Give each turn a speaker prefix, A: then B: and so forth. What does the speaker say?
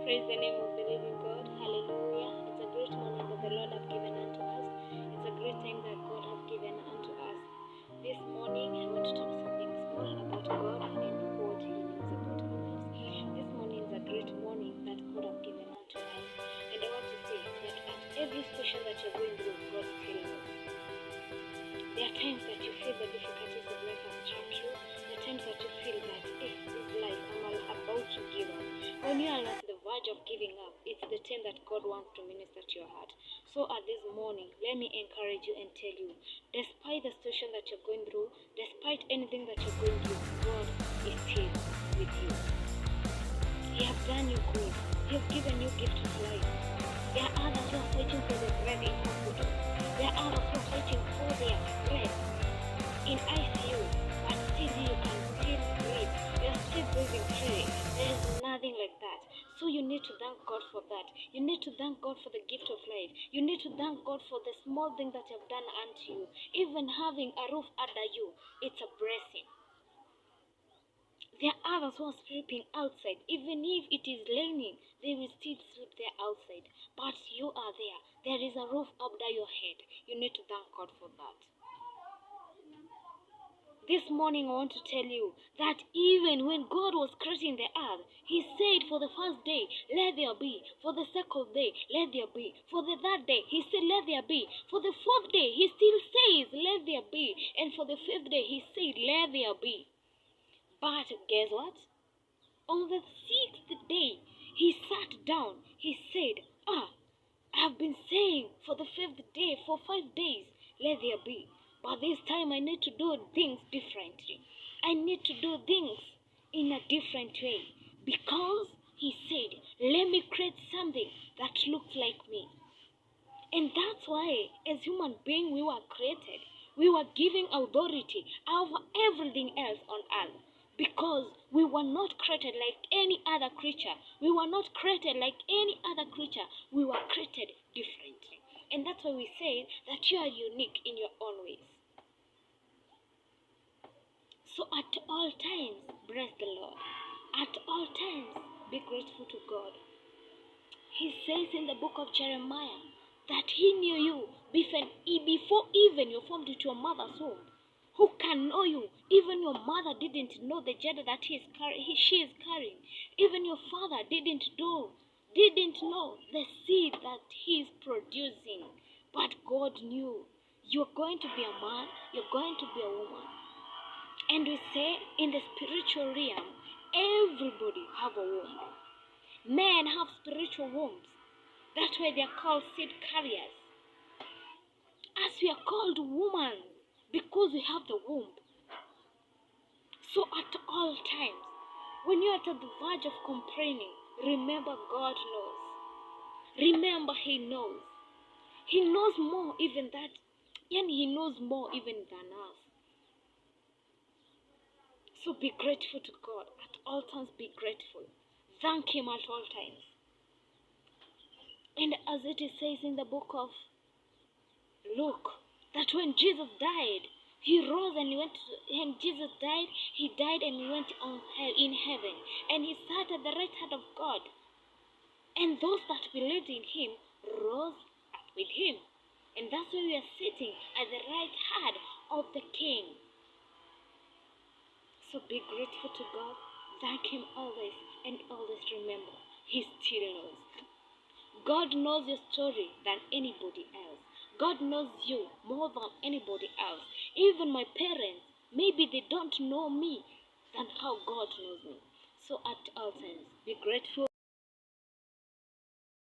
A: Praise the name of the living God. Hallelujah. It's a great morning that the Lord has given unto us. It's a great time that God has given unto us. This morning, I want to talk something small about God and what He knows about our lives. This morning is a great morning that God has given unto us. And I want to say that at every station that you're going through, God still knows. There are times that you feel the difficulties of life have struck you. There are times that you feel that, this life, I'm about to give up. When you are at the verge of giving up, it's the time that God wants to minister to your heart. So at this morning, let me encourage you and tell you, despite the situation that you're going through, despite anything that you're going through, God is still with you. He has done you good. He has given you gift of life. There are others who are fighting for their bread in hospital. There are others who are fighting for their bread in ICU, but still you can still breathe. You're still breathing free. There is nothing like that. So you need to thank God for that. You need to thank God for the gift of life. You need to thank God for the small thing that you've done unto you. Even having a roof under you, it's a blessing. There are others who are sleeping outside. Even if it is raining, they will still sleep there outside. But you are there. There is a roof under your head. You need to thank God for that. This morning I want to tell you that even when God was creating the earth, He said for the first day, let there be. For the second day, let there be. For the third day, He said, let there be. For the fourth day, He still says, let there be. And for the fifth day, He said, let there be. But guess what? On the sixth day, He sat down. He said, I've been saying for the fifth day, for 5 days, let there be. But this time I need to do things differently. I need to do things in a different way. Because He said, let me create something that looks like me. And that's why, as human beings, we were created. We were given authority over everything else on earth. Because we were not created like any other creature. We were not created like any other creature. We were created differently. And that's why we say that you are unique in your own ways. So at all times, bless the Lord. At all times, be grateful to God. He says in the book of Jeremiah that He knew you before even you formed into your mother's womb. Who can know you? Even your mother didn't know the gender that she is carrying. Even your father didn't know the seed that he is producing. But God knew you're going to be a man, you're going to be a woman. And we say in the spiritual realm, everybody have a womb. Men have spiritual wombs. That's why they are called seed carriers. As we are called women, because we have the womb. So at all times, when you are at the verge of complaining, remember God knows. Remember He knows. He knows more even that, and He knows more even than us. So be grateful to God. At all times be grateful. Thank Him at all times. And as it says in the book of Luke, that when Jesus died, He rose and and Jesus died, He died and went on in heaven. And He sat at the right hand of God. And those that believed in Him rose up with Him. And that's why we are sitting at the right hand of the King. So be grateful to God. Thank Him always, and always remember, He still knows. God knows your story than anybody else. God knows you more than anybody else. Even my parents, maybe they don't know me than how God knows me. So at all times, be grateful.